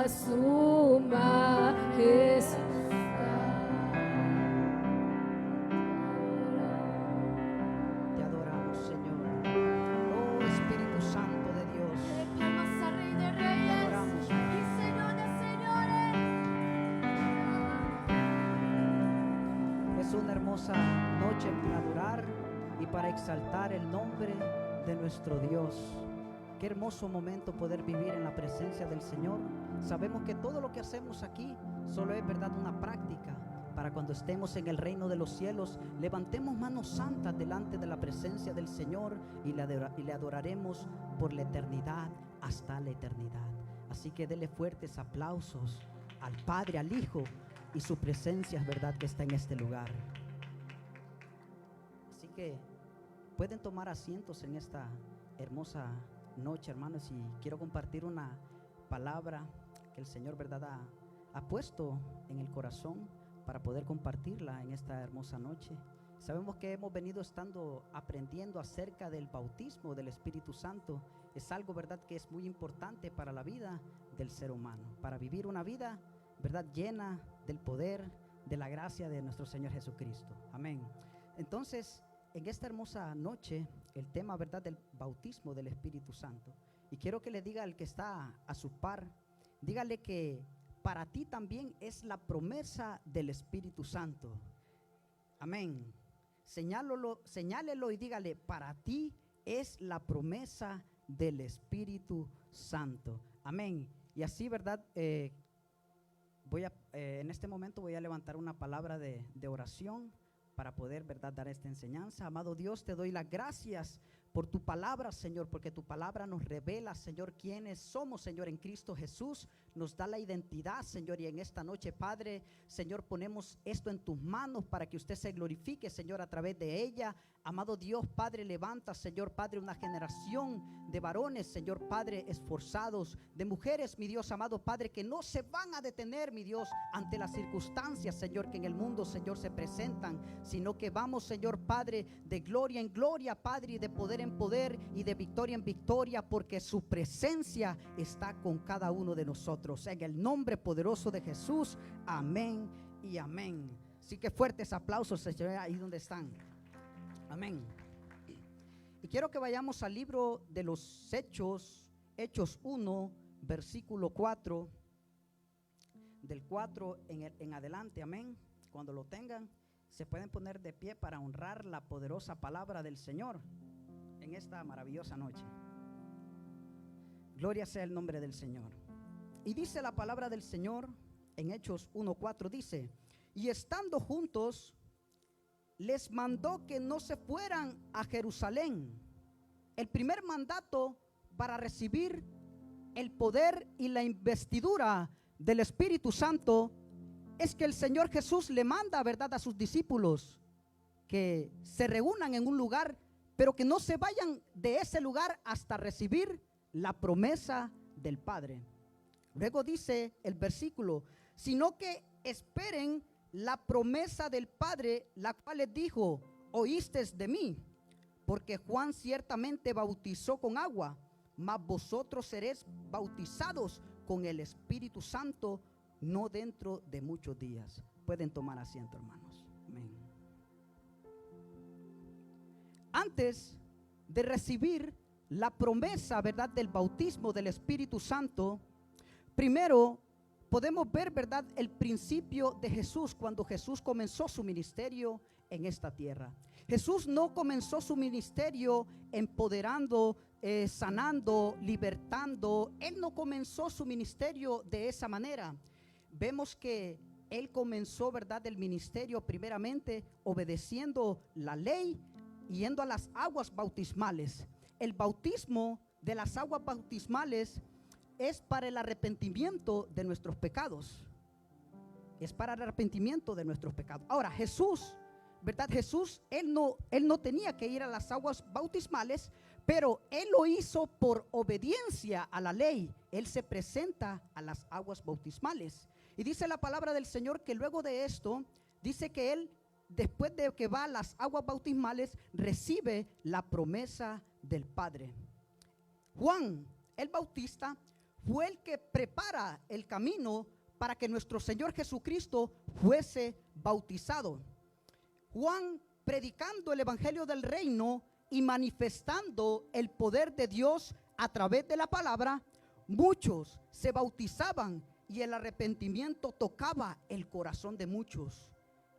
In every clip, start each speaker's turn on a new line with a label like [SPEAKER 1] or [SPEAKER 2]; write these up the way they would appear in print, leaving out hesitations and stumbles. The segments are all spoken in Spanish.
[SPEAKER 1] a su majestad.
[SPEAKER 2] Te adoramos, Señor. Oh Espíritu Santo de Dios.
[SPEAKER 1] Palmas al Rey de
[SPEAKER 2] Te
[SPEAKER 1] Reyes
[SPEAKER 2] adoramos,
[SPEAKER 1] y Señor de Señores.
[SPEAKER 2] Es una hermosa noche para adorar y para exaltar el nombre de nuestro Dios. Qué hermoso momento poder vivir en la presencia del Señor. Sabemos que todo lo que hacemos aquí solo es verdad una práctica para cuando estemos en el reino de los cielos, levantemos manos santas delante de la presencia del Señor y le adoraremos por la eternidad hasta la eternidad. Así que dele fuertes aplausos al Padre, al Hijo, y su presencia es verdad que está en este lugar. Así que pueden tomar asientos en esta hermosa noche, hermanos, y quiero compartir una palabra que el Señor, verdad, ha puesto en el corazón para poder compartirla en esta hermosa noche. Sabemos que hemos venido aprendiendo acerca del bautismo del Espíritu Santo. Es algo, verdad, que es muy importante para la vida del ser humano, para vivir una vida, verdad, llena del poder, de la gracia de nuestro Señor Jesucristo. Amén. Entonces, en esta hermosa noche, el tema, verdad, del bautismo del Espíritu Santo. Y quiero que le diga al que está a su par, dígale que para ti también es la promesa del Espíritu Santo. Amén. Señálelo y dígale, para ti es la promesa del Espíritu Santo. Amén. Y así, verdad, en este momento voy a levantar una palabra de oración para poder, verdad, dar esta enseñanza. Amado Dios, te doy las gracias por tu palabra, Señor, porque tu palabra nos revela, Señor, quiénes somos, Señor, en Cristo Jesús. Nos da la identidad, Señor, y en esta noche, Padre, Señor, ponemos esto en tus manos para que usted se glorifique, Señor, a través de ella. Amado Dios, Padre, levanta, Señor, Padre, una generación de varones, Señor, Padre, esforzados, de mujeres, mi Dios, amado Padre, que no se van a detener, mi Dios, ante las circunstancias, Señor, que en el mundo, Señor, se presentan, sino que vamos, Señor, Padre, de gloria en gloria, Padre, y de poder en poder y de victoria en victoria, porque su presencia está con cada uno de nosotros. En el nombre poderoso de Jesús, amén y amén. Así que fuertes aplausos, Señor, ahí donde están. Amén. Y quiero que vayamos al libro de los Hechos, Hechos 1, versículo 4, del 4 en adelante, amén. Cuando lo tengan, se pueden poner de pie para honrar la poderosa palabra del Señor en esta maravillosa noche. Gloria sea el nombre del Señor. Y dice la palabra del Señor en Hechos 1:4, dice: y estando juntos, les mandó que no se fueran a Jerusalén. El primer mandato para recibir el poder y la investidura del Espíritu Santo es que el Señor Jesús le manda, verdad, a sus discípulos que se reúnan en un lugar, pero que no se vayan de ese lugar hasta recibir la promesa del Padre. Luego dice el versículo: sino que esperen la promesa del Padre, la cual les dijo: oíste de mí, porque Juan ciertamente bautizó con agua, mas vosotros seréis bautizados con el Espíritu Santo no dentro de muchos días. Pueden tomar asiento, hermanos. Amén. Antes de recibir la promesa, verdad, del bautismo del Espíritu Santo, primero podemos ver, verdad, el principio de Jesús cuando Jesús comenzó su ministerio en esta tierra. Jesús no comenzó su ministerio empoderando, sanando, libertando. Él no comenzó su ministerio de esa manera. Vemos que Él comenzó, verdad, el ministerio primeramente obedeciendo la ley, yendo a las aguas bautismales. El bautismo de las aguas bautismales es para el arrepentimiento de nuestros pecados. Es para el arrepentimiento de nuestros pecados. Ahora, Jesús, ¿verdad? Jesús, él no tenía que ir a las aguas bautismales, pero Él lo hizo por obediencia a la ley. Él se presenta a las aguas bautismales. Y dice la palabra del Señor que luego de esto, dice que Él, después de que va a las aguas bautismales, recibe la promesa del Padre. Juan el Bautista fue el que prepara el camino para que nuestro Señor Jesucristo fuese bautizado. Juan, predicando el evangelio del reino y manifestando el poder de Dios a través de la palabra, muchos se bautizaban y el arrepentimiento tocaba el corazón de muchos.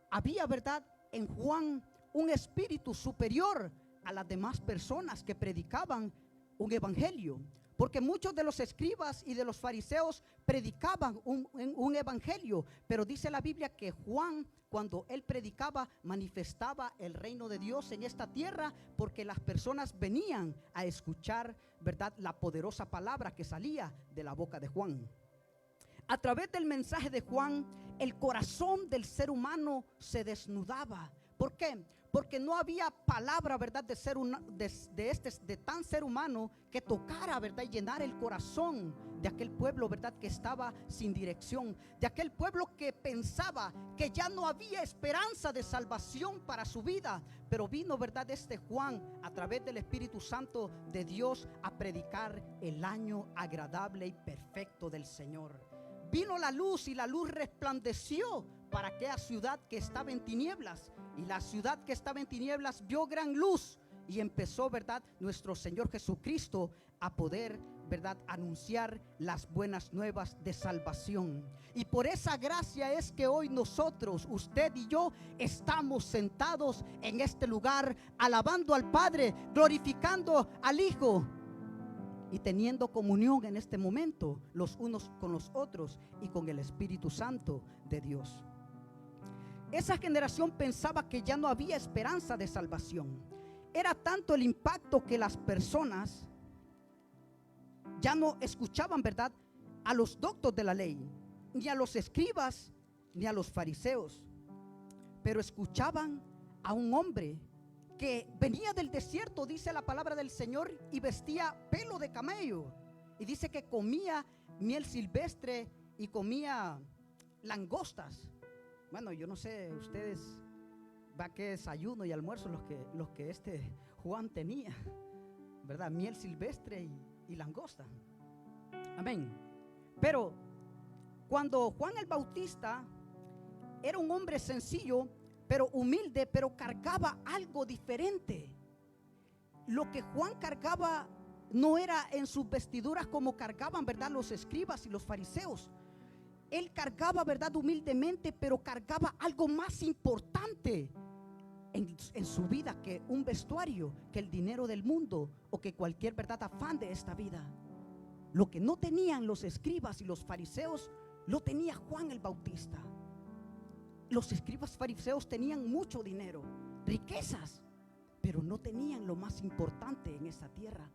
[SPEAKER 2] Había, ¿verdad?, en Juan un espíritu superior a las demás personas que predicaban un evangelio, porque muchos de los escribas y de los fariseos predicaban un evangelio, pero dice la Biblia que Juan, cuando él predicaba, manifestaba el reino de Dios en esta tierra, porque las personas venían a escuchar, ¿verdad?, la poderosa palabra que salía de la boca de Juan. A través del mensaje de Juan, el corazón del ser humano se desnudaba. ¿Por qué? Porque no había palabra, ¿verdad?, de tan ser humano que tocara, ¿verdad?, y llenar el corazón de aquel pueblo, ¿verdad?, que estaba sin dirección, de aquel pueblo que pensaba que ya no había esperanza de salvación para su vida. Pero vino, ¿verdad?, este Juan a través del Espíritu Santo de Dios a predicar el año agradable y perfecto del Señor. Vino la luz y la luz resplandeció para aquella ciudad que estaba en tinieblas. Y la ciudad que estaba en tinieblas vio gran luz y empezó, ¿verdad?, nuestro Señor Jesucristo a poder, ¿verdad?, anunciar las buenas nuevas de salvación. Y por esa gracia es que hoy nosotros, usted y yo, estamos sentados en este lugar, alabando al Padre, glorificando al Hijo y teniendo comunión en este momento los unos con los otros y con el Espíritu Santo de Dios. Esa generación pensaba que ya no había esperanza de salvación. Era tanto el impacto que las personas ya no escuchaban, ¿verdad?, a los doctos de la ley, ni a los escribas, ni a los fariseos, pero escuchaban a un hombre que venía del desierto, dice la palabra del Señor, y vestía pelo de camello, y dice que comía miel silvestre y comía langostas. Bueno, yo no sé ustedes va qué desayuno y almuerzo los que este Juan tenía, ¿verdad? Miel silvestre y langosta. Amén. Pero cuando Juan el Bautista era un hombre sencillo, pero humilde, pero cargaba algo diferente. Lo que Juan cargaba no era en sus vestiduras como cargaban, ¿verdad?, los escribas y los fariseos. Él cargaba, ¿verdad?, humildemente, pero cargaba algo más importante en su vida que un vestuario, que el dinero del mundo o que cualquier, ¿verdad?, afán de esta vida. Lo que no tenían los escribas y los fariseos, lo tenía Juan el Bautista. Los escribas fariseos tenían mucho dinero, riquezas, pero no tenían lo más importante en esta tierra,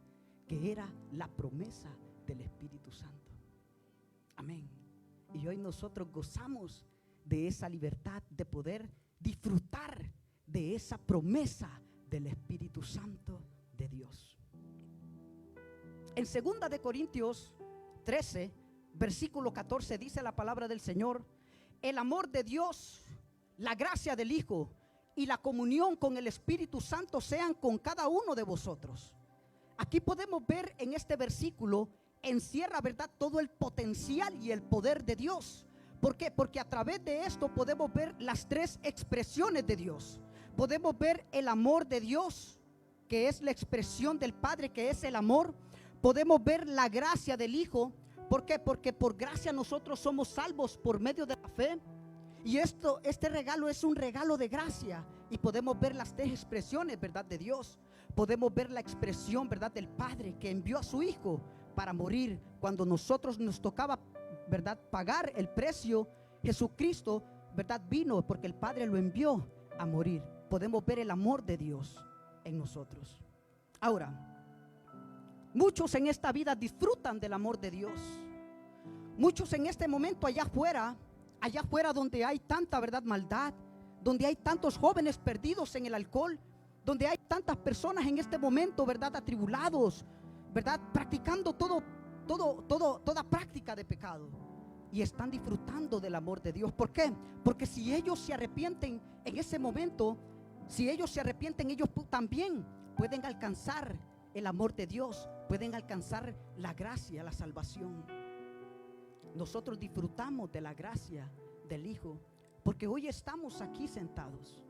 [SPEAKER 2] que era la promesa del Espíritu Santo. Amén. Y hoy nosotros gozamos de esa libertad de poder disfrutar de esa promesa del Espíritu Santo de Dios. En 2 de Corintios 13, versículo 14, dice la palabra del Señor: el amor de Dios, la gracia del Hijo y la comunión con el Espíritu Santo sean con cada uno de vosotros. Aquí podemos ver en este versículo, encierra, ¿verdad?, todo el potencial y el poder de Dios. ¿Por qué? Porque a través de esto podemos ver las tres expresiones de Dios. Podemos ver el amor de Dios, que es la expresión del Padre, que es el amor. Podemos ver la gracia del Hijo. ¿Por qué? Porque por gracia nosotros somos salvos por medio de la fe. Y este regalo es un regalo de gracia. Y podemos ver las tres expresiones, ¿verdad?, de Dios. Podemos ver la expresión, ¿verdad?, del Padre, que envió a su Hijo para morir cuando nosotros nos tocaba, ¿verdad?, pagar el precio. Jesucristo, ¿verdad?, vino porque el Padre lo envió a morir. Podemos ver el amor de Dios en nosotros. Ahora, muchos en esta vida disfrutan del amor de Dios. Muchos en este momento allá afuera donde hay tanta, ¿verdad?, maldad, donde hay tantos jóvenes perdidos en el alcohol, donde hay tantas personas en este momento, ¿verdad?, atribulados, ¿verdad?, practicando toda práctica de pecado, y están disfrutando del amor de Dios. ¿Por qué? Porque si ellos se arrepienten en ese momento, si ellos se arrepienten, ellos también pueden alcanzar el amor de Dios, pueden alcanzar la gracia, la salvación. nosotros disfrutamos de la gracia del Hijo, porque hoy estamos aquí sentados.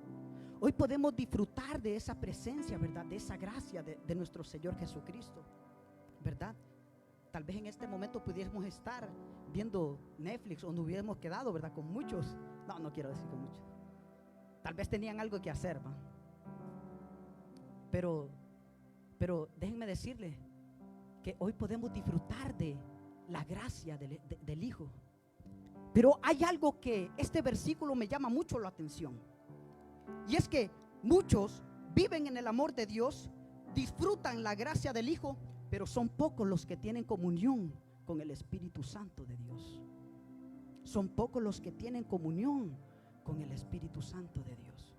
[SPEAKER 2] Hoy podemos disfrutar de esa presencia, ¿verdad? De esa gracia de nuestro Señor Jesucristo, ¿verdad? Tal vez en este momento pudiéramos estar viendo Netflix o nos hubiéramos quedado, ¿verdad? Con muchos, no quiero decir con muchos. Tal vez tenían algo que hacer, ¿va? Pero déjenme decirle que hoy podemos disfrutar de la gracia del Hijo. Pero hay algo que este versículo me llama mucho la atención. Y es que muchos viven en el amor de Dios, disfrutan la gracia del Hijo, pero son pocos los que tienen comunión con el Espíritu Santo de Dios. Son pocos los que tienen comunión con el Espíritu Santo de Dios.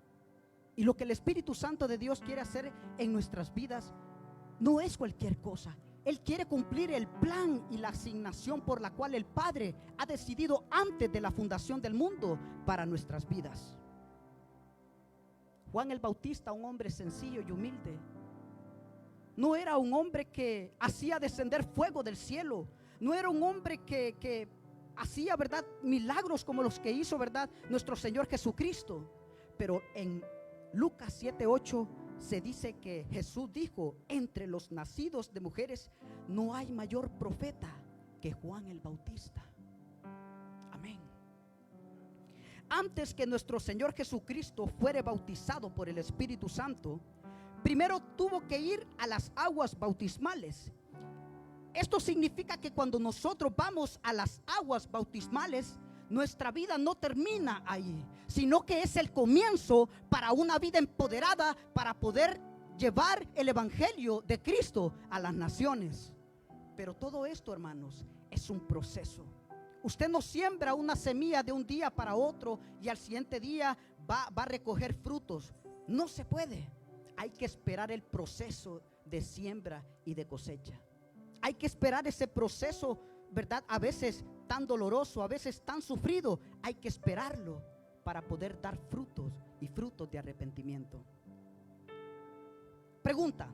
[SPEAKER 2] Y lo que el Espíritu Santo de Dios quiere hacer en nuestras vidas no es cualquier cosa. Él quiere cumplir el plan y la asignación por la cual el Padre ha decidido antes de la fundación del mundo para nuestras vidas. Juan el Bautista, un hombre sencillo y humilde, no era un hombre que hacía descender fuego del cielo. No era un hombre que hacía, ¿verdad?, milagros como los que hizo, ¿verdad?, nuestro Señor Jesucristo. Pero en Lucas 7:8 se dice que Jesús dijo: entre los nacidos de mujeres no hay mayor profeta que Juan el Bautista. Amén. Antes que nuestro Señor Jesucristo fuera bautizado por el Espíritu Santo, primero tuvo que ir a las aguas bautismales. Esto significa que cuando nosotros vamos a las aguas bautismales, nuestra vida no termina ahí, sino que es el comienzo para una vida empoderada para poder llevar el evangelio de Cristo a las naciones. Pero todo esto, hermanos, es un proceso. Usted no siembra una semilla de un día para otro y al siguiente día va a recoger frutos. No se puede. Hay que esperar el proceso de siembra y de cosecha. Hay que esperar ese proceso, ¿verdad? A veces tan doloroso, a veces tan sufrido. Hay que esperarlo para poder dar frutos y frutos de arrepentimiento. Pregunta: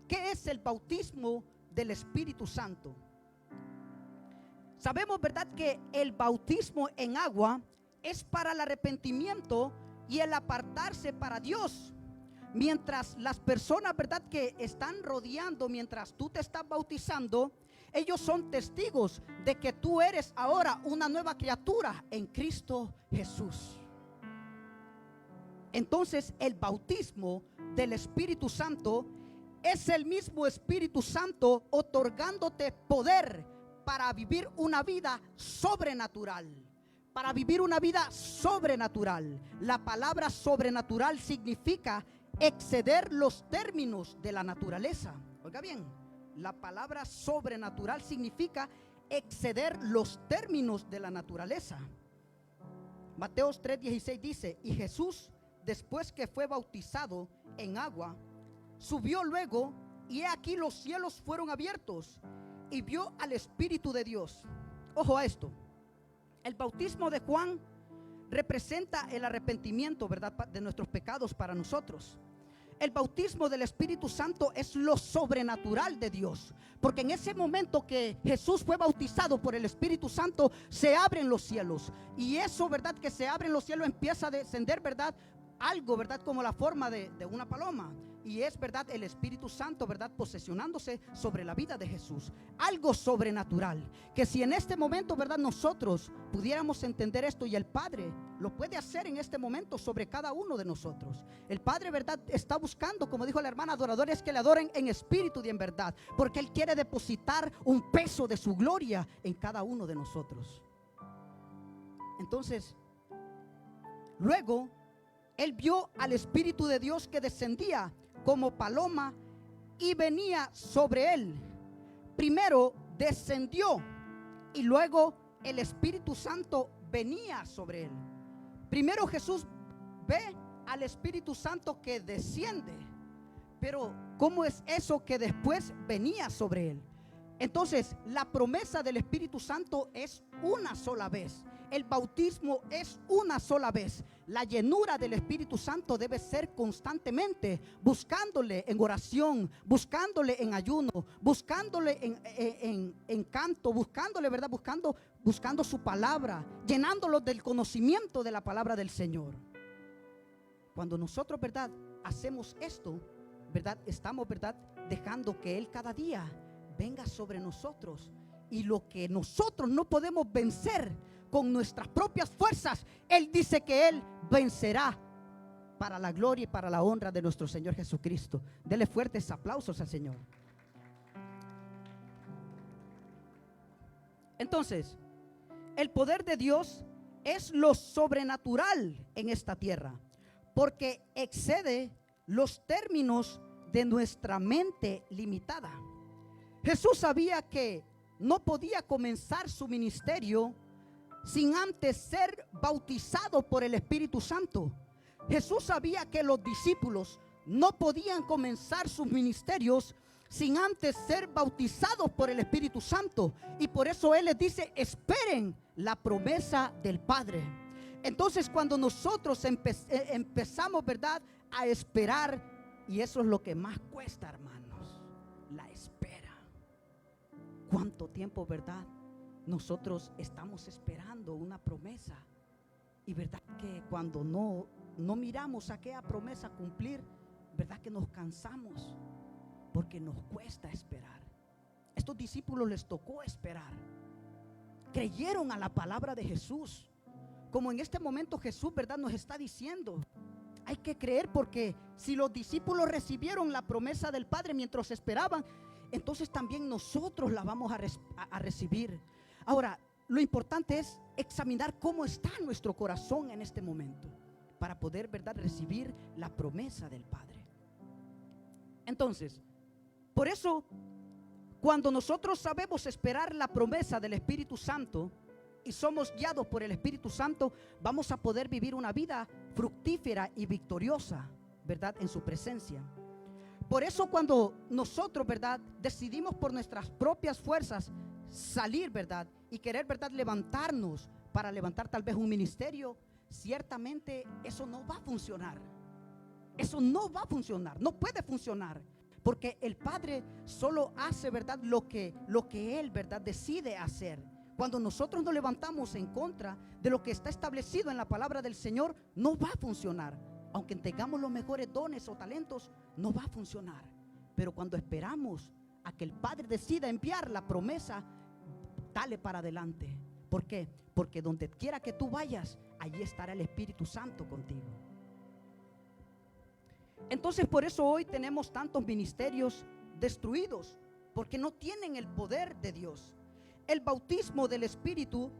[SPEAKER 2] ¿qué es el bautismo del Espíritu Santo? Sabemos, ¿verdad?, que el bautismo en agua es para el arrepentimiento y el apartarse para Dios. Mientras las personas, ¿verdad?, que están rodeando, mientras tú te estás bautizando, ellos son testigos de que tú eres ahora una nueva criatura en Cristo Jesús. Entonces, el bautismo del Espíritu Santo es el mismo Espíritu Santo otorgándote poder para vivir una vida sobrenatural. Para vivir una vida sobrenatural. La palabra sobrenatural significa exceder los términos de la naturaleza. Oiga bien, la palabra sobrenatural significa exceder los términos de la naturaleza. Mateo 3:16 dice: y Jesús, después que fue bautizado en agua, subió luego, y he aquí los cielos fueron abiertos, y vio al Espíritu de Dios. Ojo a esto. El bautismo de Juan representa el arrepentimiento, ¿verdad?, de nuestros pecados para nosotros. El bautismo del Espíritu Santo es lo sobrenatural de Dios, porque en ese momento que Jesús fue bautizado por el Espíritu Santo, se abren los cielos, y eso, ¿verdad?, que se abren los cielos, empieza a descender, ¿verdad?, algo, ¿verdad?, como la forma de una paloma. Y es, ¿verdad?, el Espíritu Santo, ¿verdad?, posesionándose sobre la vida de Jesús. Algo sobrenatural, que si en este momento, ¿verdad?, nosotros pudiéramos entender esto, y el Padre lo puede hacer en este momento sobre cada uno de nosotros. El Padre, ¿verdad?, está buscando, como dijo la hermana, adoradores que le adoren en espíritu y en verdad, porque Él quiere depositar un peso de su gloria en cada uno de nosotros. Entonces, luego Él vio al Espíritu de Dios que descendía como paloma y venía sobre él. Primero descendió y luego el Espíritu Santo venía sobre él. Primero Jesús ve al Espíritu Santo que desciende, pero ¿cómo es eso que después venía sobre él? Entonces, la promesa del Espíritu Santo es una sola vez. El bautismo es una sola vez. La llenura del Espíritu Santo debe ser constantemente, buscándole en oración, buscándole en ayuno, buscándole en canto, buscándole, ¿verdad? Buscando su palabra, llenándolo del conocimiento de la palabra del Señor. Cuando nosotros, ¿verdad?, hacemos esto, ¿verdad?, estamos, ¿verdad?, dejando que Él cada día venga sobre nosotros. Y lo que nosotros no podemos vencer con nuestras propias fuerzas, Él dice que Él vencerá para la gloria y para la honra de nuestro Señor Jesucristo. Dele fuertes aplausos al Señor. Entonces, el poder de Dios es lo sobrenatural en esta tierra, porque excede los términos de nuestra mente limitada. Jesús sabía que no podía comenzar su ministerio sin antes ser bautizado por el Espíritu Santo. Jesús sabía que los discípulos no podían comenzar sus ministerios sin antes ser bautizados por el Espíritu Santo. Y por eso Él les dice: esperen la promesa del Padre. Entonces, cuando nosotros empezamos, ¿verdad?, a esperar, y eso es lo que más cuesta, hermanos, la espera. ¿Cuánto tiempo, verdad, nosotros estamos esperando una promesa? Y verdad que cuando no miramos aquella promesa cumplir, verdad que nos cansamos, porque nos cuesta esperar. Estos discípulos les tocó esperar. Creyeron a la palabra de Jesús, como en este momento Jesús, verdad, nos está diciendo: hay que creer, porque si los discípulos recibieron la promesa del Padre mientras esperaban, entonces también nosotros la vamos a recibir. Ahora, lo importante es examinar cómo está nuestro corazón en este momento, para poder, ¿verdad?, recibir la promesa del Padre. Entonces, por eso, cuando nosotros sabemos esperar la promesa del Espíritu Santo y somos guiados por el Espíritu Santo, vamos a poder vivir una vida fructífera y victoriosa, ¿verdad?, en su presencia. Por eso, cuando nosotros, ¿verdad?, decidimos por nuestras propias fuerzas salir, ¿verdad?, y querer, ¿verdad?, levantarnos para levantar tal vez un ministerio, ciertamente eso no va a funcionar. Eso no va a funcionar, no puede funcionar, porque el Padre solo hace, ¿verdad?, lo que Él, ¿verdad?, decide hacer. Cuando nosotros nos levantamos en contra de lo que está establecido en la palabra del Señor, no va a funcionar. Aunque tengamos los mejores dones o talentos, no va a funcionar. Pero cuando esperamos a que el Padre decida enviar la promesa, dale para adelante. ¿Por qué? Porque donde quiera que tú vayas, allí estará el Espíritu Santo contigo. Entonces, por eso hoy tenemos tantos ministerios destruidos, porque no tienen el poder de Dios. El bautismo del Espíritu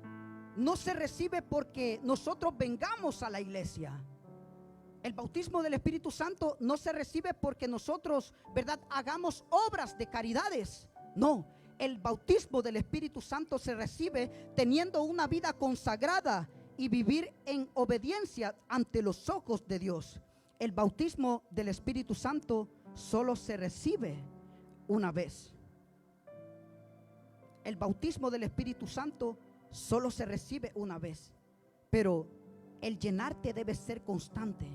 [SPEAKER 2] no se recibe porque nosotros vengamos a la iglesia. El bautismo del Espíritu Santo no se recibe porque nosotros, ¿verdad?, hagamos obras de caridades. No, el bautismo del Espíritu Santo se recibe teniendo una vida consagrada y vivir en obediencia ante los ojos de Dios. El bautismo del Espíritu Santo solo se recibe una vez. El bautismo del Espíritu Santo solo se recibe una vez, pero el llenarte debe ser constante.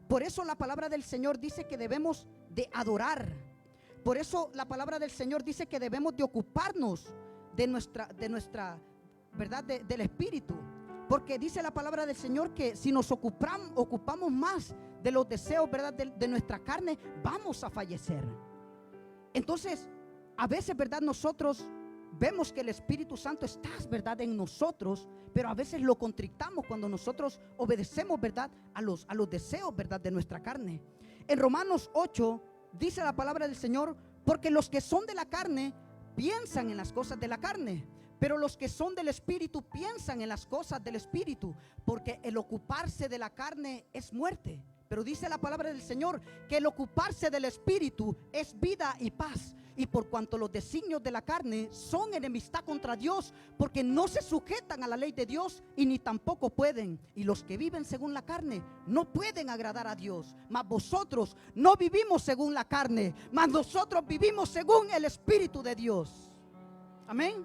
[SPEAKER 2] Por eso la palabra del Señor dice que debemos de adorar. Por eso la palabra del Señor dice que debemos de ocuparnos de nuestra verdad, del Espíritu. Porque dice la palabra del Señor que si nos ocupamos más de los deseos, ¿verdad?, de nuestra carne, vamos a fallecer. Entonces, a veces, ¿verdad?, nosotros vemos que el Espíritu Santo está, ¿verdad?, en nosotros, pero a veces lo contrictamos cuando nosotros obedecemos, ¿verdad?, a los deseos, ¿verdad?, de nuestra carne. En Romanos 8 dice la palabra del Señor: porque los que son de la carne piensan en las cosas de la carne, pero los que son del Espíritu piensan en las cosas del Espíritu, porque el ocuparse de la carne es muerte. Pero dice la palabra del Señor que el ocuparse del Espíritu es vida y paz. Y por cuanto los designios de la carne son enemistad contra Dios, porque no se sujetan a la ley de Dios y ni tampoco pueden. Y los que viven según la carne no pueden agradar a Dios. Mas vosotros no vivimos según la carne, mas nosotros vivimos según el Espíritu de Dios. Amén.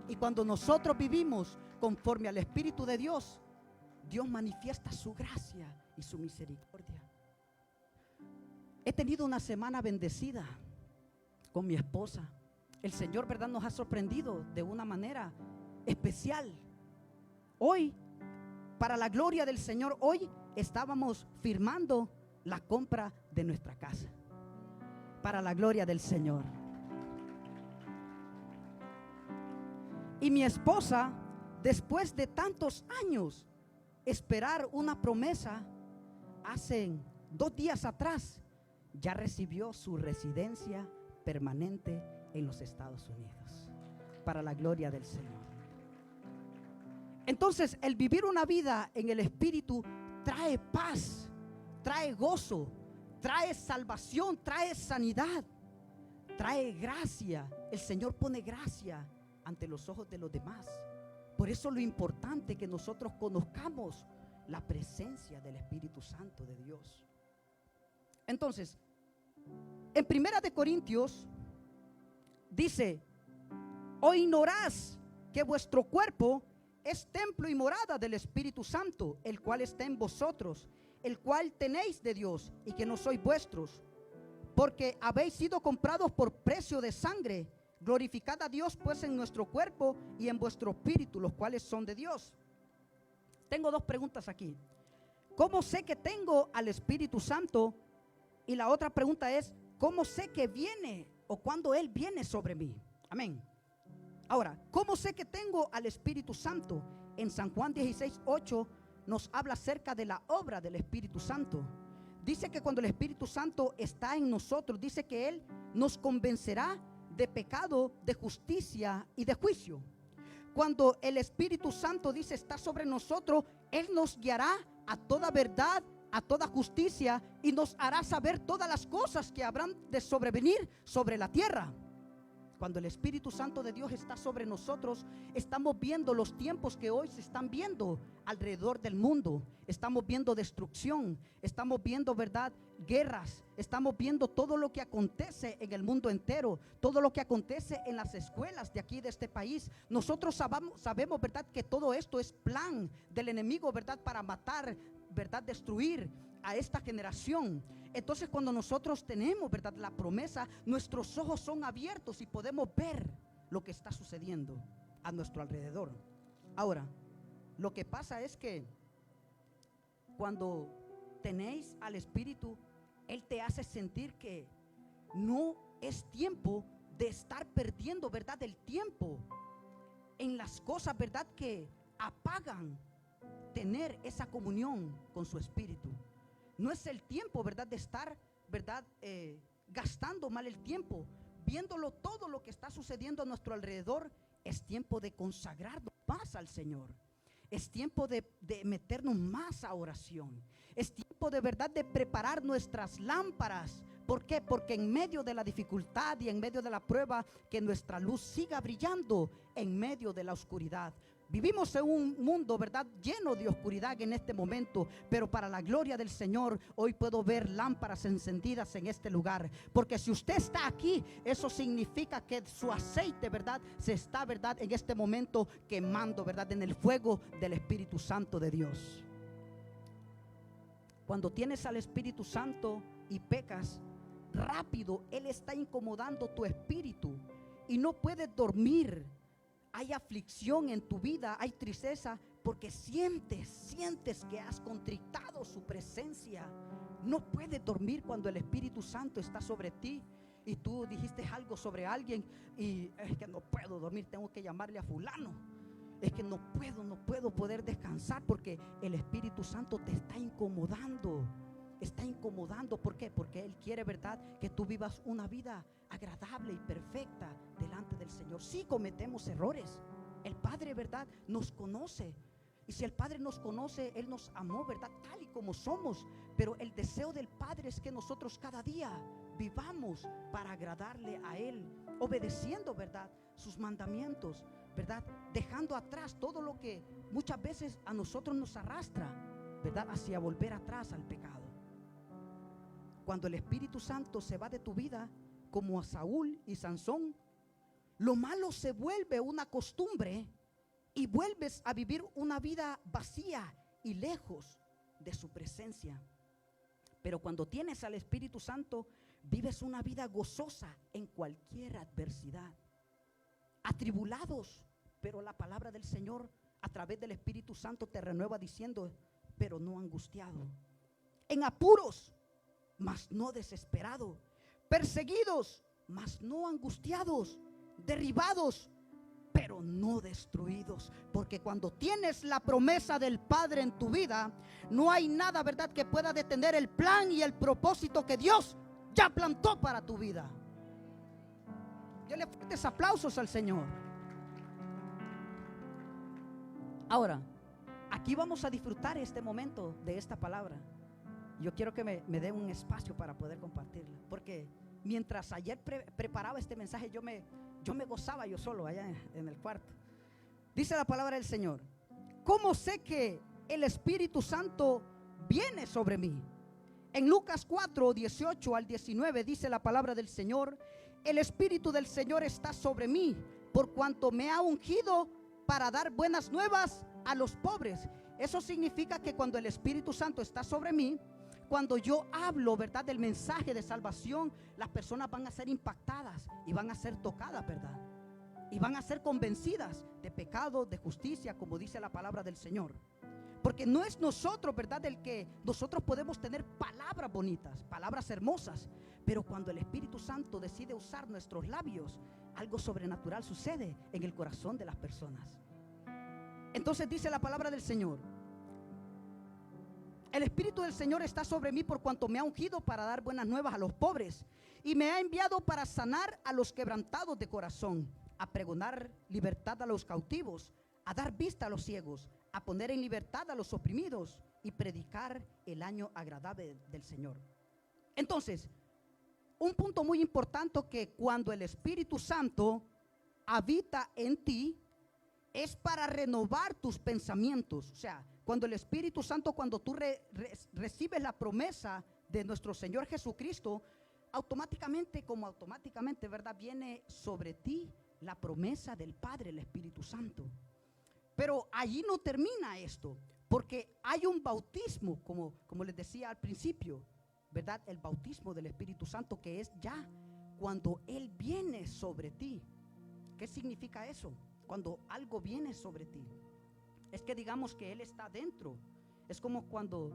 [SPEAKER 2] Y cuando nosotros vivimos conforme al Espíritu de Dios, Dios manifiesta su gracia y su misericordia. He tenido una semana bendecida con mi esposa. El Señor, ¿verdad?, nos ha sorprendido de una manera especial. Hoy, para la gloria del Señor, hoy estábamos firmando la compra de nuestra casa. Para la gloria del Señor. Y mi esposa, después de tantos años esperar una promesa, hace 2 días atrás ya recibió su residencia permanente en los Estados Unidos, para la gloria del Señor. Entonces, el vivir una vida en el Espíritu trae paz, trae gozo, trae salvación, trae sanidad, trae gracia. El Señor pone gracia ante los ojos de los demás. Por eso lo importante que nosotros conozcamos la presencia del Espíritu Santo de Dios. Entonces, en 1 Corintios dice: ¿o ignorás que vuestro cuerpo es templo y morada del Espíritu Santo, el cual está en vosotros, el cual tenéis de Dios, y que no sois vuestros? Porque habéis sido comprados por precio de sangre. Glorificad a Dios pues en nuestro cuerpo y en vuestro espíritu, los cuales son de Dios. Tengo 2 preguntas aquí. ¿Cómo sé que tengo al Espíritu Santo? Y la otra pregunta es: ¿cómo sé que viene o cuándo Él viene sobre mí? Amén. Ahora, ¿cómo sé que tengo al Espíritu Santo? En San Juan 16:8 nos habla acerca de la obra del Espíritu Santo. Dice que cuando el Espíritu Santo está en nosotros, dice que Él nos convencerá de pecado, de justicia y de juicio. Cuando el Espíritu Santo, dice, está sobre nosotros, Él nos guiará a toda verdad, a toda justicia, y nos hará saber todas las cosas que habrán de sobrevenir sobre la tierra. Cuando el Espíritu Santo de Dios está sobre nosotros, estamos viendo los tiempos que hoy se están viendo alrededor del mundo. Estamos viendo destrucción, estamos viendo, ¿verdad?, guerras, estamos viendo todo lo que acontece en el mundo entero, todo lo que acontece en las escuelas de aquí, de este país. Nosotros sabemos, ¿verdad?, que todo esto es plan del enemigo, ¿verdad?, para matar, ¿verdad?, destruir a esta generación. Entonces, cuando nosotros tenemos, ¿verdad?, la promesa, nuestros ojos son abiertos y podemos ver lo que está sucediendo a nuestro alrededor. Ahora, lo que pasa es que cuando tenéis al Espíritu, Él te hace sentir que no es tiempo de estar perdiendo, ¿verdad?, el tiempo en las cosas, ¿verdad?, que apagan tener esa comunión con su Espíritu. No es el tiempo, ¿verdad?, de estar, ¿verdad?, gastando mal el tiempo, viéndolo todo lo que está sucediendo a nuestro alrededor. Es tiempo de consagrarnos más al Señor. Es tiempo de meternos más a oración. Es tiempo de verdad de preparar nuestras lámparas. ¿Por qué? Porque en medio de la dificultad y en medio de la prueba, que nuestra luz siga brillando en medio de la oscuridad. Vivimos en un mundo, ¿verdad?, lleno de oscuridad en este momento, pero para la gloria del Señor, hoy puedo ver lámparas encendidas en este lugar. Porque si usted está aquí, eso significa que su aceite, ¿verdad?, se está, ¿verdad?, en este momento quemando, ¿verdad?, en el fuego del Espíritu Santo de Dios. Cuando tienes al Espíritu Santo y pecas, rápido Él está incomodando tu espíritu y no puedes dormir. Hay aflicción en tu vida, hay tristeza, porque sientes que has contristado su presencia. No puedes dormir cuando el Espíritu Santo está sobre ti y tú dijiste algo sobre alguien y es que no puedo dormir, tengo que llamarle a fulano. Es que no puedo poder descansar porque el Espíritu Santo te está incomodando. Está incomodando, ¿por qué? Porque Él quiere, ¿verdad?, que tú vivas una vida agradable y perfecta delante del Señor. Sí cometemos errores. El Padre, ¿verdad?, nos conoce. Y si el Padre nos conoce, Él nos amó, ¿verdad?, tal y como somos. Pero el deseo del Padre es que nosotros cada día vivamos para agradarle a Él, obedeciendo, ¿verdad?, sus mandamientos, ¿verdad?, dejando atrás todo lo que muchas veces a nosotros nos arrastra, ¿verdad?, hacia volver atrás al pecado. Cuando el Espíritu Santo se va de tu vida, como a Saúl y Sansón, lo malo se vuelve una costumbre y vuelves a vivir una vida vacía y lejos de su presencia. Pero cuando tienes al Espíritu Santo, vives una vida gozosa en cualquier adversidad. Atribulados, pero la palabra del Señor a través del Espíritu Santo te renueva diciendo, pero no angustiado. En apuros, mas no desesperado. Perseguidos, mas no angustiados. Derribados, pero no destruidos. Porque cuando tienes la promesa del Padre en tu vida, no hay nada, ¿verdad?, que pueda detener el plan y el propósito que Dios ya plantó para tu vida. Dele fuertes aplausos al Señor. Ahora, aquí vamos a disfrutar este momento de esta palabra. Yo quiero que me dé un espacio para poder compartirla, porque mientras ayer preparaba este mensaje, yo me gozaba yo solo allá en el cuarto. Dice la palabra del Señor: ¿cómo sé que el Espíritu Santo viene sobre mí? En Lucas 4, 18 al 19 dice la palabra del Señor: el Espíritu del Señor está sobre mí, por cuanto me ha ungido para dar buenas nuevas a los pobres. Eso significa que cuando el Espíritu Santo está sobre mí, cuando yo hablo, ¿verdad?, del mensaje de salvación, las personas van a ser impactadas y van a ser tocadas, ¿verdad? Y van a ser convencidas de pecado, de justicia, como dice la palabra del Señor. Porque no es nosotros, ¿verdad?, el que nosotros podemos tener palabras bonitas, palabras hermosas, pero cuando el Espíritu Santo decide usar nuestros labios, algo sobrenatural sucede en el corazón de las personas. Entonces dice la palabra del Señor: el Espíritu del Señor está sobre mí, por cuanto me ha ungido para dar buenas nuevas a los pobres, y me ha enviado para sanar a los quebrantados de corazón, a pregonar libertad a los cautivos, a dar vista a los ciegos, a poner en libertad a los oprimidos, y predicar el año agradable del Señor. Entonces, un punto muy importante, que cuando el Espíritu Santo habita en ti, es para renovar tus pensamientos. O sea, cuando el Espíritu Santo, cuando tú recibes la promesa de nuestro Señor Jesucristo, automáticamente, ¿verdad?, viene sobre ti la promesa del Padre, el Espíritu Santo. Pero allí no termina esto, porque hay un bautismo, como les decía al principio, ¿verdad?, el bautismo del Espíritu Santo, que es ya cuando Él viene sobre ti. ¿Qué significa eso? Cuando algo viene sobre ti, es que digamos que Él está dentro. Es como cuando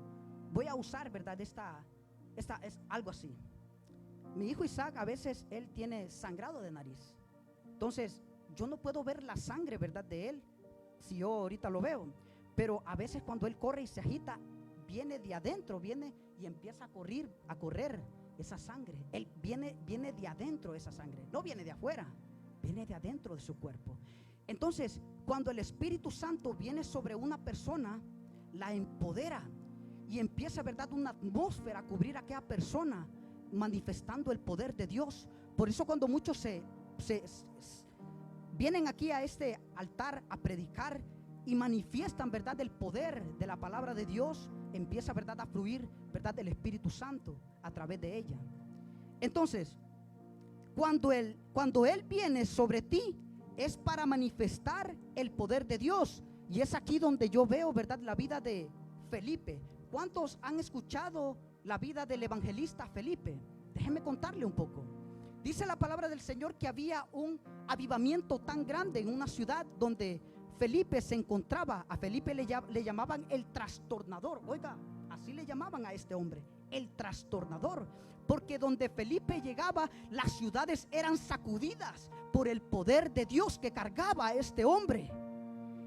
[SPEAKER 2] voy a usar, ¿verdad?, esta es algo así. Mi hijo Isaac, a veces él tiene sangrado de nariz. Entonces yo no puedo ver la sangre, ¿verdad?, de él, si yo ahorita lo veo. Pero a veces cuando él corre y se agita, viene de adentro, viene y empieza a correr esa sangre. Él viene de adentro esa sangre, no viene de afuera, viene de adentro de su cuerpo. Entonces, cuando el Espíritu Santo viene sobre una persona, la empodera y empieza, ¿verdad?, una atmósfera a cubrir a aquella persona, manifestando el poder de Dios. Por eso cuando muchos vienen aquí a este altar a predicar y manifiestan, ¿verdad?, el poder de la palabra de Dios, empieza, ¿verdad?, a fluir, ¿verdad?, el Espíritu Santo a través de ella. Entonces, cuando Él viene sobre ti, es para manifestar el poder de Dios. Y es aquí donde yo veo, ¿verdad?, la vida de Felipe. ¿Cuántos han escuchado la vida del evangelista Felipe? Déjenme contarle un poco. Dice la palabra del Señor que había un avivamiento tan grande en una ciudad donde Felipe se encontraba. A Felipe le llamaban el trastornador. Oiga, así le llamaban a este hombre, el trastornador. Porque donde Felipe llegaba, las ciudades eran sacudidas por el poder de Dios que cargaba a este hombre.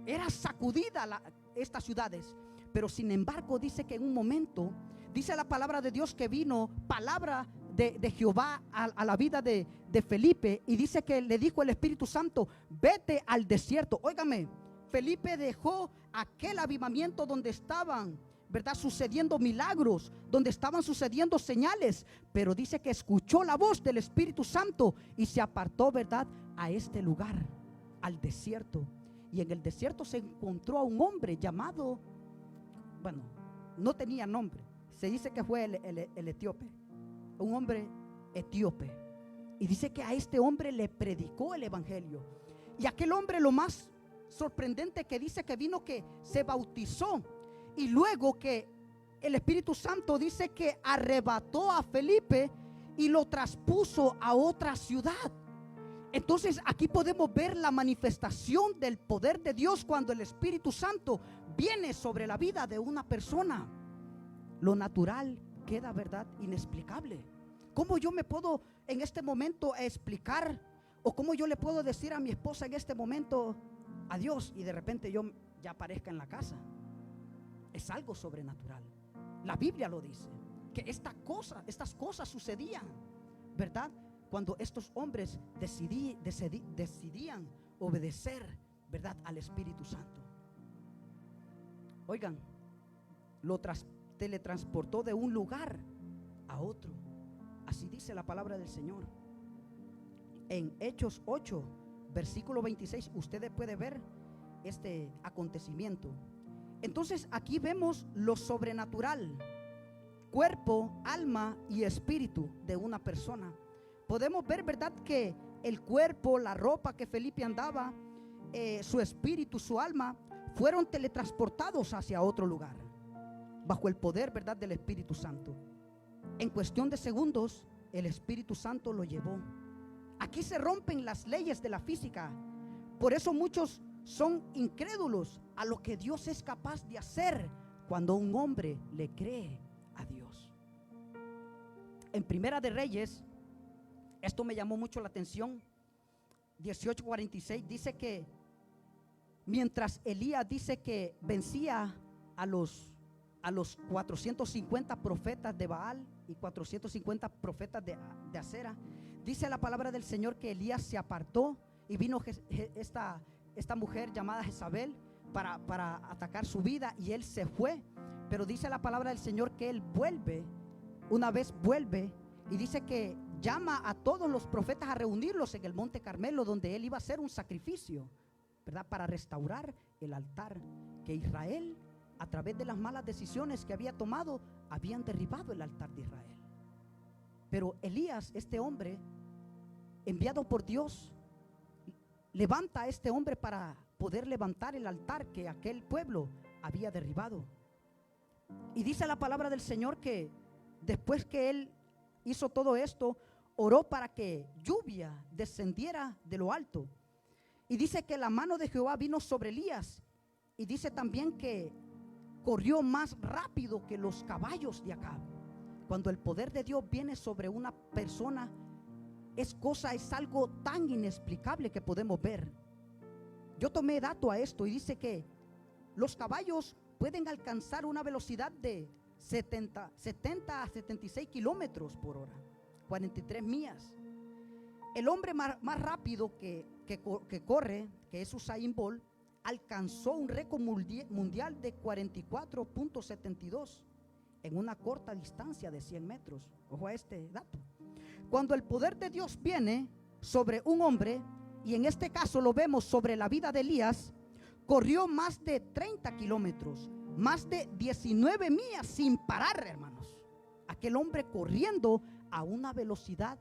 [SPEAKER 2] Era sacudida estas ciudades. Pero sin embargo dice que en un momento, dice la palabra de Dios que vino palabra de Jehová a la vida de Felipe. Y dice que le dijo el Espíritu Santo: vete al desierto. Óigame, Felipe dejó aquel avivamiento donde estaban ¿verdad?, sucediendo milagros, donde estaban sucediendo señales, pero dice que escuchó la voz del Espíritu Santo y se apartó, ¿verdad?, a este lugar, al desierto. Y en el desierto se encontró a un hombre llamado, bueno, no tenía nombre, se dice que fue el etíope, un hombre etíope. Y dice que a este hombre le predicó el evangelio. Y aquel hombre, lo más sorprendente que dice que vino, que se bautizó, y luego que el Espíritu Santo dice que arrebató a Felipe y lo traspuso a otra ciudad. Entonces aquí podemos ver la manifestación del poder de Dios cuando el Espíritu Santo viene sobre la vida de una persona. Lo natural queda, ¿verdad?, inexplicable. ¿Cómo yo me puedo en este momento explicar, o cómo yo le puedo decir a mi esposa en este momento adiós y de repente yo ya aparezca en la casa? Es algo sobrenatural. La Biblia lo dice, que estas cosas sucedían, ¿verdad?, cuando estos hombres decidían obedecer, ¿verdad?, al Espíritu Santo. Oigan, lo teletransportó de un lugar a otro. Así dice la palabra del Señor. En Hechos 8, versículo 26, ustedes pueden ver este acontecimiento. Entonces aquí vemos lo sobrenatural, cuerpo, alma y espíritu de una persona. Podemos ver, ¿verdad?, que el cuerpo, la ropa que Felipe andaba, su espíritu, su alma, fueron teletransportados hacia otro lugar, bajo el poder, ¿verdad?, del Espíritu Santo. En cuestión de segundos, el Espíritu Santo lo llevó. Aquí se rompen las leyes de la física. Por eso muchos son incrédulos a lo que Dios es capaz de hacer cuando un hombre le cree a Dios. En Primera de Reyes, esto me llamó mucho la atención, 18:46, dice que mientras Elías dice que vencía a los 450 profetas de Baal y 450 profetas de Acera, dice la palabra del Señor que Elías se apartó y vino esta mujer llamada Jezabel para atacar su vida, y él se fue. Pero dice la palabra del Señor que él vuelve, una vez vuelve, y dice que llama a todos los profetas a reunirlos en el monte Carmelo, donde él iba a hacer un sacrificio, ¿verdad?, para restaurar el altar que Israel, a través de las malas decisiones que había tomado, habían derribado el altar de Israel. Pero Elías, este hombre enviado por Dios, levanta a este hombre para poder levantar el altar que aquel pueblo había derribado. Y dice la palabra del Señor que después que él hizo todo esto, oró para que lluvia descendiera de lo alto. Y dice que la mano de Jehová vino sobre Elías. Y dice también que corrió más rápido que los caballos de Acab. Cuando el poder de Dios viene sobre una persona, es algo tan inexplicable que podemos ver. Yo tomé dato a esto y dice que los caballos pueden alcanzar una velocidad de 70 a 76 kilómetros por hora, 43 millas. El hombre más rápido que corre, que es Usain Bolt, alcanzó un récord mundial de 44.72 en una corta distancia de 100 metros. Ojo a este dato. Cuando el poder de Dios viene sobre un hombre, y en este caso lo vemos sobre la vida de Elías, corrió más de 30 kilómetros, más de 19 millas sin parar, hermanos. Aquel hombre corriendo a una velocidad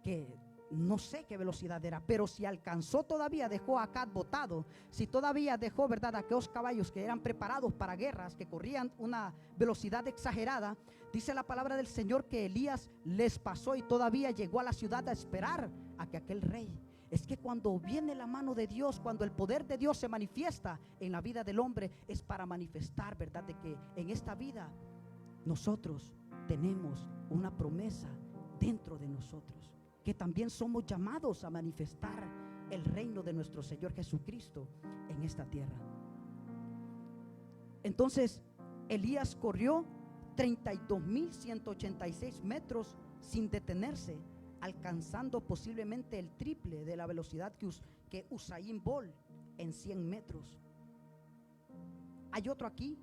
[SPEAKER 2] que no sé qué velocidad era, pero si alcanzó, todavía dejó a Acab botado. Si todavía dejó, ¿verdad?, aquellos caballos que eran preparados para guerras, que corrían una velocidad exagerada, dice la palabra del Señor que Elías les pasó y todavía llegó a la ciudad a esperar a que aquel rey. Es que cuando viene la mano de Dios, cuando el poder de Dios se manifiesta en la vida del hombre, es para manifestar, ¿verdad?, de que en esta vida nosotros tenemos una promesa dentro de nosotros, que también somos llamados a manifestar el reino de nuestro Señor Jesucristo en esta tierra. Entonces Elías corrió 32.186 metros sin detenerse, alcanzando posiblemente el triple de la velocidad que Usain Bolt en 100 metros. Hay otro aquí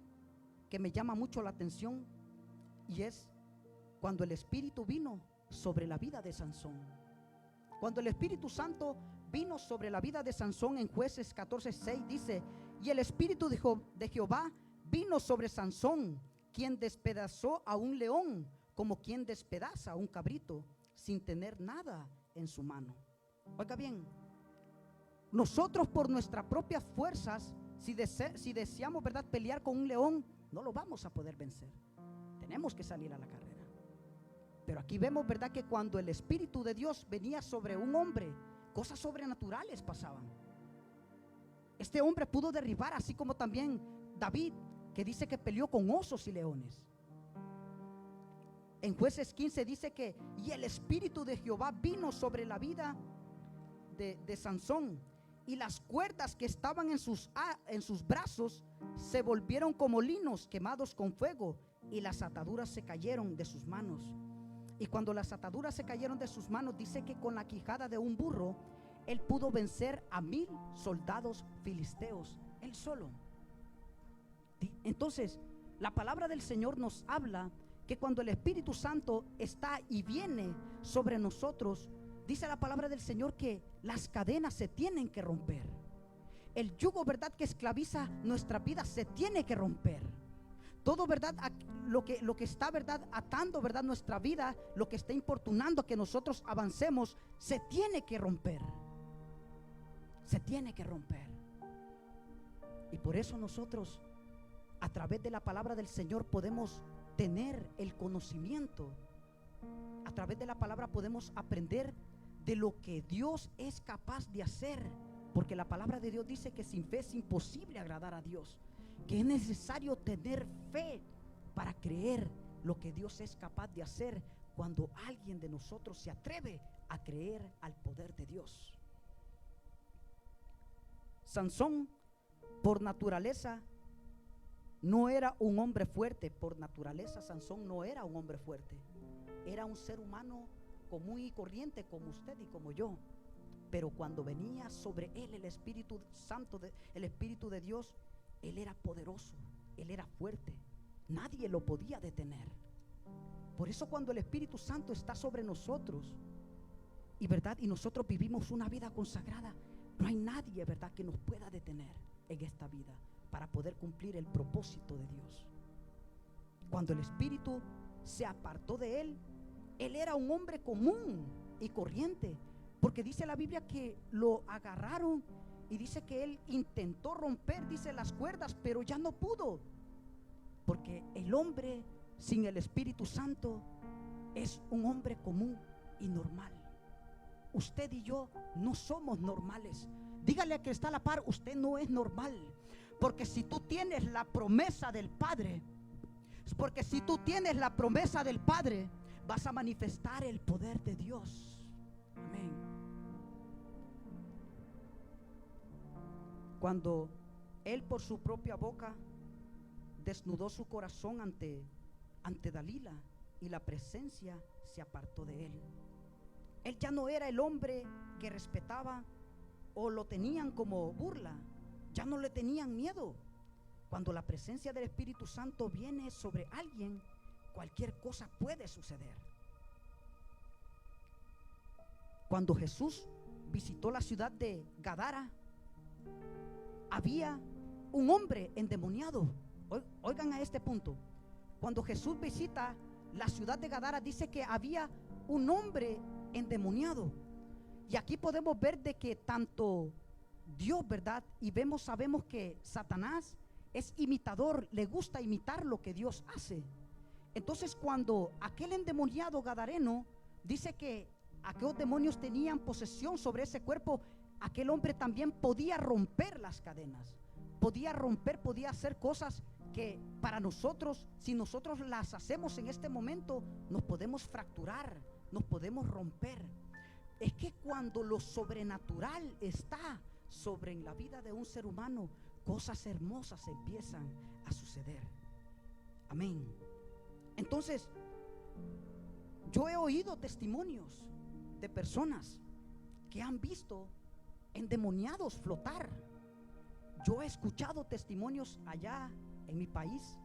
[SPEAKER 2] que me llama mucho la atención, y es cuando el Espíritu vino sobre la vida de Sansón. Cuando el Espíritu Santo vino sobre la vida de Sansón, en Jueces 14:6 dice: y el Espíritu de Jehová vino sobre Sansón, quien despedazó a un león como quien despedaza a un cabrito, sin tener nada en su mano. Oiga bien, nosotros por nuestras propias fuerzas, si deseamos, ¿verdad?, pelear con un león, no lo vamos a poder vencer. Tenemos que salir a la carrera. Pero aquí vemos, ¿verdad?, que cuando el Espíritu de Dios venía sobre un hombre, cosas sobrenaturales pasaban. Este hombre pudo derribar, así como también David, que dice que peleó con osos y leones. En Jueces 15 dice que y el Espíritu de Jehová vino sobre la vida de Sansón, y las cuerdas que estaban en sus brazos se volvieron como linos quemados con fuego, y las ataduras se cayeron de sus manos. Y cuando las ataduras se cayeron de sus manos, dice que con la quijada de un burro él pudo vencer a 1000 soldados filisteos, él solo. Entonces la palabra del Señor nos habla que cuando el Espíritu Santo está y viene sobre nosotros, dice la palabra del Señor que las cadenas se tienen que romper. El yugo, ¿verdad?, que esclaviza nuestra vida se tiene que romper. Todo, ¿verdad?, lo que está, ¿verdad?, atando, ¿verdad?, nuestra vida, lo que está importunando a que nosotros avancemos, se tiene que romper. Se tiene que romper. Y por eso nosotros, a través de la palabra del Señor, podemos tener el conocimiento. A través de la palabra podemos aprender de lo que Dios es capaz de hacer, porque la palabra de Dios dice que sin fe es imposible agradar a Dios, que es necesario tener fe para creer lo que Dios es capaz de hacer cuando alguien de nosotros se atreve a creer al poder de Dios. Sansón, por naturaleza, no era un hombre fuerte. Por naturaleza, Sansón no era un hombre fuerte. Era un ser humano común y corriente como usted y como yo. Pero cuando venía sobre él el Espíritu Santo, el Espíritu de Dios, él era poderoso, él era fuerte. Nadie lo podía detener. Por eso cuando el Espíritu Santo está sobre nosotros, y verdad, y nosotros vivimos una vida consagrada, no hay nadie, verdad, que nos pueda detener en esta vida para poder cumplir el propósito de Dios. Cuando el Espíritu se apartó de él, él era un hombre común y corriente, porque dice la Biblia que lo agarraron y dice que él intentó romper, dice, las cuerdas, pero ya no pudo, porque el hombre sin el Espíritu Santo es un hombre común y normal. Usted y yo no somos normales. Dígale a que está a la par, usted no es normal. Porque si tú tienes la promesa del Padre, vas a manifestar el poder de Dios. Amén. Cuando él por su propia boca desnudó su corazón ante Dalila, y la presencia se apartó de él. Él ya no era el hombre que respetaba o lo tenían como burla. Ya no le tenían miedo. Cuando la presencia del Espíritu Santo viene sobre alguien, cualquier cosa puede suceder. Cuando Jesús visitó la ciudad de Gadara, había un hombre endemoniado. Oigan a este punto. Cuando Jesús visita la ciudad de Gadara, dice que había un hombre endemoniado. Y aquí podemos ver de que tanto Dios, ¿verdad? Y sabemos que Satanás es imitador, le gusta imitar lo que Dios hace. Entonces cuando aquel endemoniado gadareno dice que aquellos demonios tenían posesión sobre ese cuerpo, aquel hombre también podía romper las cadenas, podía hacer cosas que para nosotros, si nosotros las hacemos en este momento, nos podemos fracturar, nos podemos romper. Es que cuando lo sobrenatural está sobre la vida de un ser humano, cosas hermosas empiezan a suceder. Amén. Entonces, yo he oído testimonios de personas que han visto endemoniados flotar. Yo he escuchado testimonios allá en mi país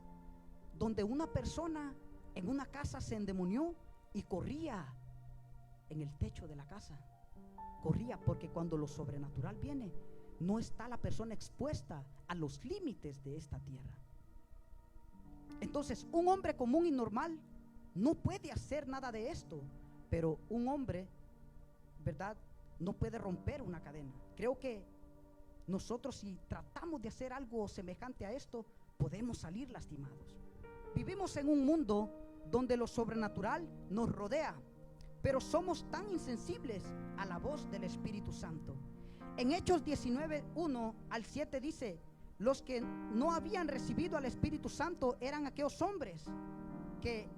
[SPEAKER 2] donde una persona en una casa se endemonió y corría en el techo de la casa. Corría porque cuando lo sobrenatural viene, no está la persona expuesta a los límites de esta tierra. Entonces, un hombre común y normal no puede hacer nada de esto, pero un hombre, ¿verdad?, no puede romper una cadena. Creo que nosotros, si tratamos de hacer algo semejante a esto, podemos salir lastimados. Vivimos en un mundo donde lo sobrenatural nos rodea, pero somos tan insensibles a la voz del Espíritu Santo. En Hechos 19, 1 al 7 dice: los que no habían recibido al Espíritu Santo eran aquellos hombres que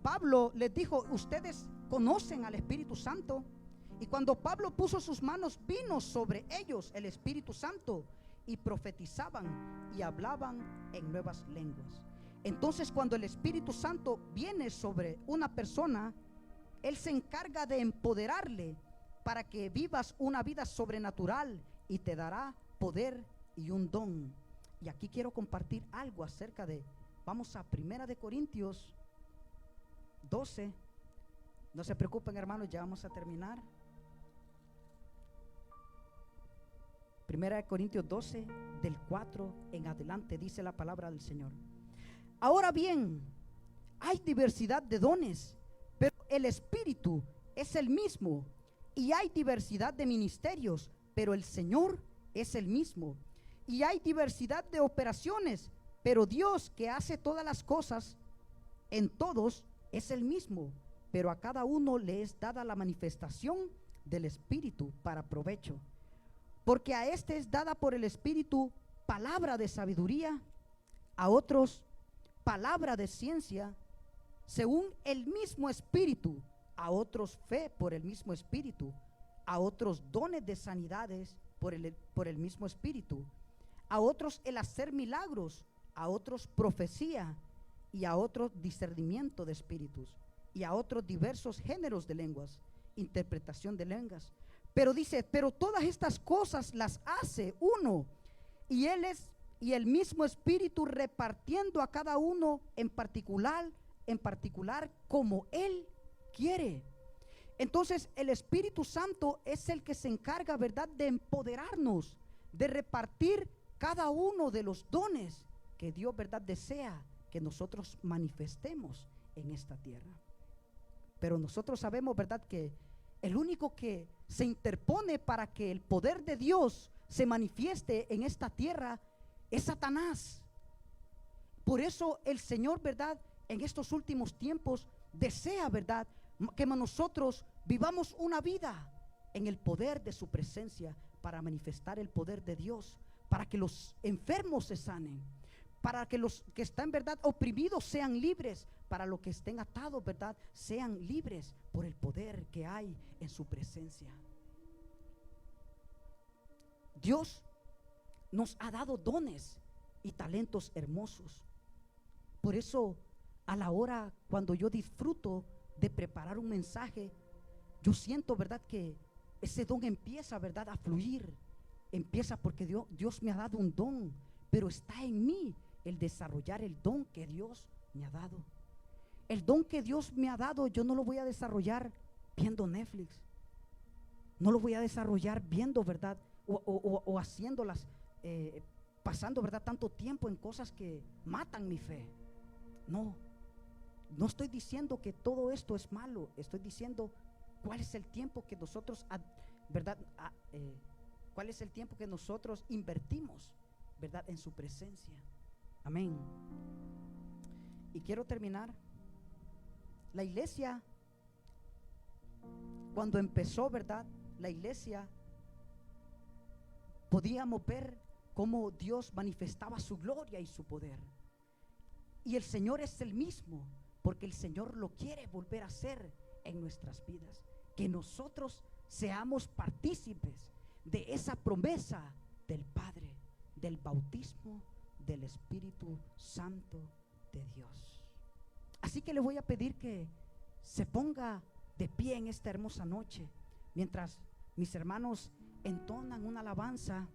[SPEAKER 2] Pablo les dijo: ustedes conocen al Espíritu Santo. Y cuando Pablo puso sus manos, vino sobre ellos el Espíritu Santo, y profetizaban y hablaban en nuevas lenguas. Entonces, cuando el Espíritu Santo viene sobre una persona, Él se encarga de empoderarle para que vivas una vida sobrenatural, y te dará poder y un don. Y aquí quiero compartir algo acerca de, vamos a 1 de Corintios 12. No se preocupen, hermanos, ya vamos a terminar. 1 de Corintios 12, del 4 en adelante, dice la palabra del Señor: ahora bien, hay diversidad de dones, pero el Espíritu es el mismo. Y hay diversidad de ministerios, pero el Señor es el mismo. Y hay diversidad de operaciones, pero Dios, que hace todas las cosas en todos, es el mismo. Pero a cada uno le es dada la manifestación del Espíritu para provecho. Porque a este es dada por el Espíritu palabra de sabiduría, a otros palabra de ciencia, según el mismo Espíritu, a otros fe por el mismo Espíritu, a otros dones de sanidades por el mismo Espíritu, a otros el hacer milagros, a otros profecía, y a otros discernimiento de espíritus, y a otros diversos géneros de lenguas, interpretación de lenguas. Pero dice: pero todas estas cosas las hace uno, y Él es y el mismo Espíritu, repartiendo a cada uno en particular como Él quiere. Entonces el Espíritu Santo es el que se encarga, ¿verdad?, de empoderarnos, de repartir cada uno de los dones que Dios, ¿verdad?, desea que nosotros manifestemos en esta tierra. Pero nosotros sabemos, ¿verdad?, que el único que se interpone para que el poder de Dios se manifieste en esta tierra es Satanás. Por eso el Señor, ¿verdad?, en estos últimos tiempos desea, ¿verdad?, que nosotros vivamos una vida en el poder de su presencia, para manifestar el poder de Dios, para que los enfermos se sanen, para que los que están, ¿verdad?, oprimidos sean libres, para los que estén atados, ¿verdad?, sean libres por el poder que hay en su presencia. Dios nos ha dado dones y talentos hermosos. Por eso, a la hora cuando yo disfruto de preparar un mensaje, yo siento, ¿verdad?, que ese don empieza, ¿verdad?, a fluir. Empieza porque Dios me ha dado un don, pero está en mí el desarrollar el don que Dios me ha dado. El don que Dios me ha dado, yo no lo voy a desarrollar viendo Netflix. No lo voy a desarrollar viendo, ¿verdad?, o haciéndolas, pasando, ¿verdad?, tanto tiempo en cosas que matan mi fe. No estoy diciendo que todo esto es malo. Estoy diciendo cuál es el tiempo que nosotros, ¿verdad?, cuál es el tiempo que nosotros invertimos, ¿verdad?, en su presencia. Amén. Y quiero terminar. La iglesia, cuando empezó, ¿verdad?, la iglesia, podíamos ver cómo Dios manifestaba su gloria y su poder. Y el Señor es el mismo, porque el Señor lo quiere volver a hacer en nuestras vidas. Que nosotros seamos partícipes de esa promesa del Padre, del bautismo del Espíritu Santo de Dios. Así que le voy a pedir que se ponga de pie en esta hermosa noche, mientras mis hermanos entonan una alabanza.